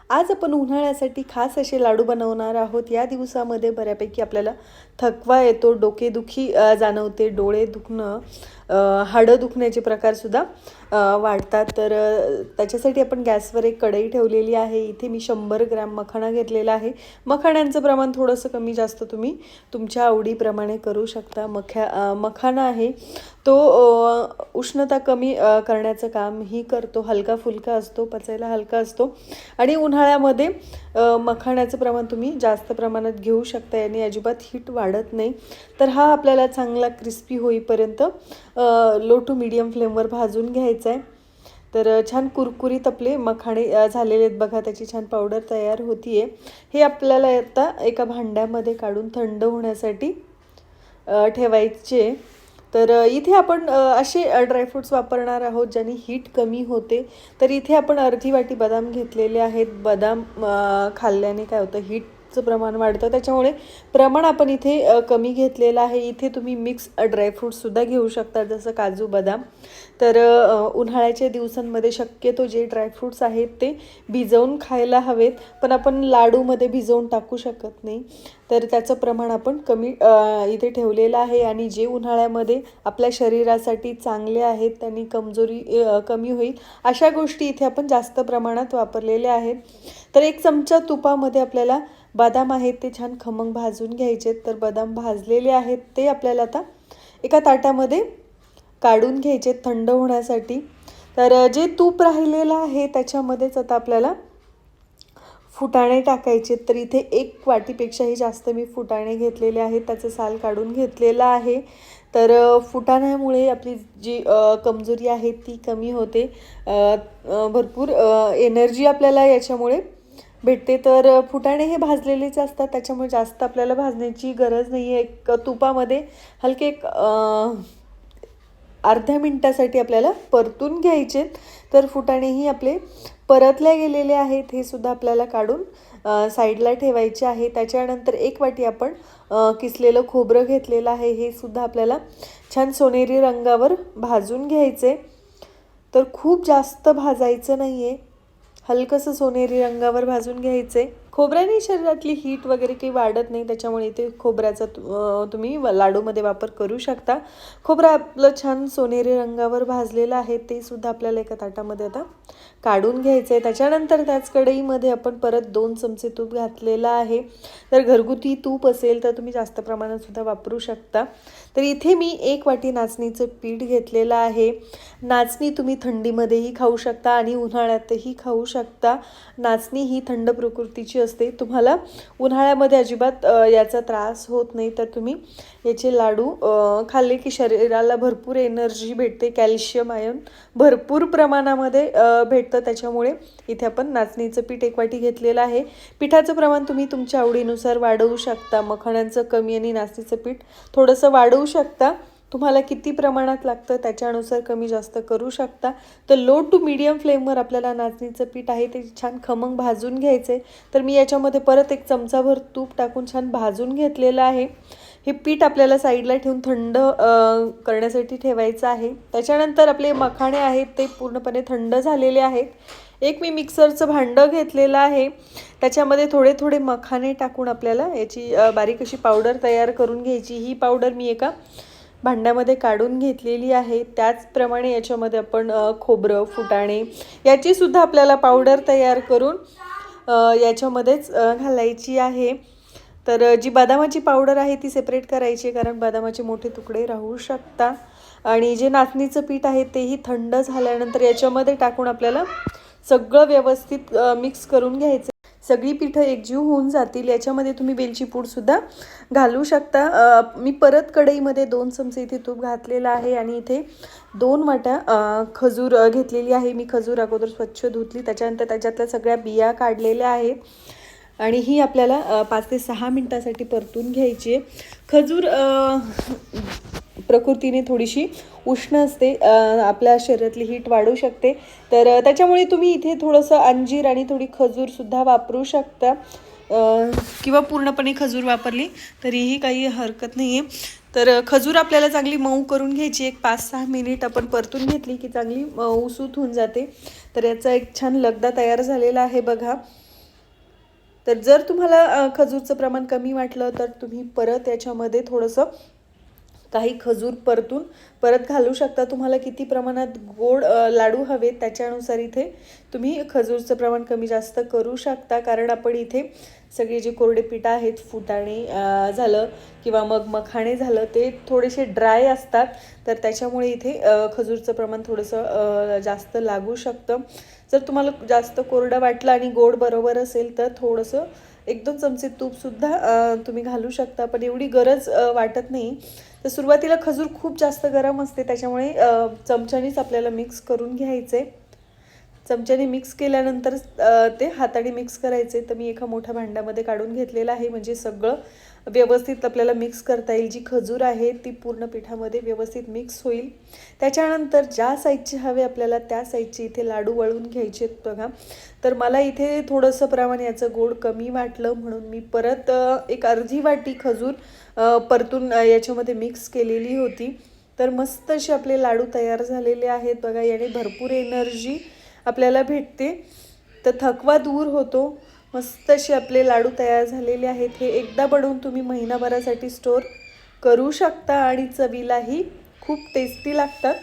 आज आपण उन्हाळ्यासाठी खास असे लाडू बनवणार आहोत। या दिवसामध्ये बऱ्यापैकी आपल्याला थकवा येतो, डोकेदुखी जाणवते, डोळे दुखणं, हाडं दुखण्याचे प्रकारसुद्धा वाढतात। तर त्याच्यासाठी आपण गॅसवर एक कढई ठेवलेली आहे। इथे मी 100 ग्रॅम मखाना घेतलेला आहे। मखाण्यांचं प्रमाण थोडंसं कमी जास्त तुम्ही तुमच्या आवडीप्रमाणे करू शकता। मखाना आहे तो उष्णता कमी करण्याचं कामही करतो, हलका फुलका असतो, पचायला हलका असतो आणि उन्हाळ्यामध्ये मखाण्याचं प्रमाण तुम्ही जास्त प्रमाणात घेऊ शकता। याने अजिबात हीट वाढत नाही। तर हा आपल्याला चांगला क्रिस्पी होईपर्यंत लो टू मीडियम फ्लेमवर भाजून घ्यायचा आहे। तर छान कुरकुरीत आपले मखाणे झालेले आहेत बघा, त्याची छान पावडर तयार होती आहे। हे आपल्याला आता एका भांड्यामध्ये काढून थंड होण्यासाठी ठेवायचे। तर इथे आपण असे ड्रायफ्रूट्स वापरणार आहोत ज्याने हीट कमी होते। तर इथे आपण अर्धी वाटी बदाम घेतलेले आहेत। बदाम खाल्ल्याने काय होतं, हीटचं प्रमाण वाढतं, त्याच्यामुळे प्रमाण आपण इथे कमी घेतलेलं आहे। इथे तुम्ही मिक्स ड्रायफ्रूट्ससुद्धा घेऊ शकता, जसं काजू बदाम। तर उन्हाळ्याच्या दिवसांमध्ये शक्यतो जे ड्रायफ्रूट्स आहेत ते भिजवून खायला हवेत, पण आपण लाडूमध्ये भिजवून टाकू शकत नाही। तर त्याचं प्रमाण आपण कमी इथे ठेवलेलं आहे। आणि जे उन्हाळ्यामध्ये आपल्या शरीरासाठी चांगले आहेत, त्यांनी कमजोरी कमी होईल अशा गोष्टी इथे आपण जास्त प्रमाणात वापरलेल्या आहेत। तर 1 चमचा तुपामध्ये आपल्याला बदाम आहेत ते छान खमंग भाजून घ्यायचे। तर बदाम भाजलेले आहेत ते आपल्याला आता एका ताटामध्ये काढून घ्यायचे थंड होण्यासाठी। तर जे तूप राहिलेलं आहे त्याच्यामध्येच आता आपल्याला फुटाणे टाकायचे। तर इथे 1 वाटीपेक्षाही जास्त मी फुटाणे घेतलेले आहेत, त्याचं साल काढून घेतलेलं आहे। तर फुटाण्यामुळे आपली जी कमजोरी आहे ती कमी होते, भरपूर एनर्जी आपल्याला याच्यामुळे भेटते। तर फुटाणे हे भाजलेलेच असतात, त्याच्यामुळे जास्त आपल्याला भाजण्याची गरज नाही आहे। एक तुपामध्ये हलके अर्ध्या मिनिटासाठी आपल्याला परतून घ्यायचे। तर फुटाणेही आपले परतले गेलेले आहेत, हे सुद्धा आपल्याला काढून साईडला ठेवायचे आहे। त्याच्यानंतर 1 वाटी आपण किसलेलं खोबरं घेतलेलं आहे, हे सुद्धा आपल्याला छान सोनेरी रंगावर भाजून घ्यायचे। तर खूप जास्त भाजायचं नाही आहे, हलकंसं सोनेरी रंगावर भाजून घ्यायचे। खोबऱ्याने शरीरातली हीट वगैरे काही वाढत नाही, त्याच्यामुळे इथे खोबऱ्याचा तुम्ही लाडूमध्ये वापर करू शकता। खोबरं आपलं छान सोनेरी रंगावर भाजलेलं आहे, ते सुद्धा आपल्याला एका ताटामध्ये आता काढून घ्यायचं आहे। त्याच्यानंतर त्याच कढईमध्ये आपण परत 2 चमचे तूप घातलेलं आहे। तर घरगुती तूप असेल तर तुम्ही जास्त प्रमाणात सुद्धा वापरू शकता। तर इथे मी 1 वाटी नाचणीचं पीठ घेतलेलं आहे। नाचणी तुम्ही थंडीमध्येही खाऊ शकता आणि उन्हाळ्यातही खाऊ शकता। नाचणी ही थंड प्रकृतीची असते, तुम्हाला उन्हाळ्यामध्ये अजिबात याचा त्रास होत नाही। तर तुम्ही याचे लाडू खाल्ले की शरीराला भरपूर एनर्जी भेटते, कॅल्शियम आयर्न भरपूर प्रमाणामध्ये भेटतं। त्याच्यामुळे इथे आपण नाचणीचं पीठ 1 वाटी घेतलेलं आहे। पिठाचं प्रमाण तुम्ही तुमच्या आवडीनुसार वाढवू शकता, मखाण्यांचं कमी आणि नाचणीचं पीठ थोडंसं वाढवू शकता। तुम्हाला किती प्रमाणात लागतं त्याच्यानुसार कमी जास्त करू शकता। तर लो टू मीडियम फ्लेमवर आपल्याला नाचणीचं पीठ आहे ते छान खमंग भाजून घ्यायचे। तर मी याच्यामध्ये परत 1 चमचाभर तूप टाकून छान भाजून घेतलेलं आहे। हे पीठ आपल्याला साईडला ठेवून थंड करण्यासाठी ठेवायचं आहे। त्याच्यानंतर आपले मखाणे आहेत ते पूर्णपणे थंड झालेले आहेत। एक मी मिक्सरचं भांडं घेतलेलं आहे, त्याच्यामध्ये थोडे थोडे मखाणे टाकून आपल्याला याची बारीक अशी पावडर तयार करून घ्यायची। ही पावडर मी एका भांड्यामध्ये काढून घेतलेली आहे। त्याचप्रमाणे याच्यामध्ये आपण खोबरं, फुटाणे याची सुद्धा आपल्याला पावडर तयार करून याच्यामध्येच घालायची आहे। तर जी बदामाची पावडर आहे ती सेपरेट करायची, कारण बदामाचे मोठे तुकडे राहू शकता। आणि जे नाचणीचं पीठ आहे तेही थंड झाल्यानंतर याच्यामध्ये टाकून आपल्याला सगळं व्यवस्थित मिक्स करून घ्यायचं। सगळी पिठं एकजीव होऊन जातील। याच्यामध्ये तुम्ही वेलची पूडसुद्धा घालू शकता। मी परत कढईमध्ये 2 चमचे इथे तूप घातलेलं आहे आणि इथे 2 वाट्या खजूर घेतलेली आहे। मी खजूर अगोदर स्वच्छ धुतली, त्याच्यानंतर त्याच्यातल्या सगळ्या बिया काढलेल्या आहेत आणि ही आपल्याला 5 ते 6 मिनिटासाठी परतून घ्यायची आहे। खजूर प्रकृतीने थोडीशी उष्ण असते, आपल्या शरीरातली हीट वाढू शकते। तर त्याच्यामुळे तुम्ही इथे थोडंसं अंजीर आणि थोडी खजूरसुद्धा वापरू शकता, किंवा पूर्णपणे खजूर वापरली तरीही काही हरकत नाही आहे। तर खजूर आपल्याला चांगली मऊ करून घ्यायची, एक 5-6 मिनिट आपण परतून घेतली की चांगली मऊसूत होऊन जाते। तर याचा एक छान लगदा तयार झालेला आहे बघा। तर जर तुम्हाला खजूरचं प्रमाण कमी वाटलं तर तुम्ही परत याच्यामध्ये थोडंसं काही खजूर परत घालू शकता. तुम्हाला किती प्रमाणात गोड लाडू हवे त्याच्यानुसार इथे तुम्ही खजूरचं प्रमाण कमी जास्त करू शकता. कारण आपण इथे सगळे जे कोरडे पीठ आहेत, फुटाणे झालं किंवा मग मखाणे झालं, ते थोडेसे ड्राय असतात, तर त्याच्यामुळे इथे खजूरचं प्रमाण थोडंसं जास्त लागू शकतं. जर तुम्हाला जास्त कोरडं वाटलं आणि गोड बरोबर असेल तर थोडंसं 1-2 चमचे तूपसुद्धा तुम्ही घालू शकता, पण एवढी गरज वाटत नाही. तर सुरुवातीला खजूर खूप जास्त गरम असते, त्याच्यामुळे चमच्यानेच आपल्याला मिक्स करून घ्यायचे. चमच्याने मिक्स केल्यानंतर ते हाताने मिक्स करायचे. तर मी एका मोठ्या भांड्यामध्ये काढून घेतलेलं आहे, म्हणजे सगळं व्यवस्थित आपल्याला मिक्स करता येईल. जी खजूर आहे ती पूर्ण पिठामध्ये व्यवस्थित मिक्स होईल. त्याच्यानंतर ज्या साईजचे हवे आपल्याला त्या साईजचे इथे लाडू वळून घ्यायचे आहेत बघा. तर मला इथे थोडंसं प्रमाण याचं गोड कमी वाटलं, म्हणून मी परत एक अर्धी वाटी खजूर परतून याच्यामध्ये मिक्स केलेली होती. तर मस्त असे आपले लाडू तयार झालेले आहेत बघा. याने भरपूर एनर्जी आपल्याला भेटते, तर थकवा दूर होतो. मस्त असे आपले लाडू तयार झालेले आहेत. हे एकदा बनवून तुम्ही महिनाभरासाठी स्टोर करू शकता आणि चवीलाही खूप टेस्टी लागतात.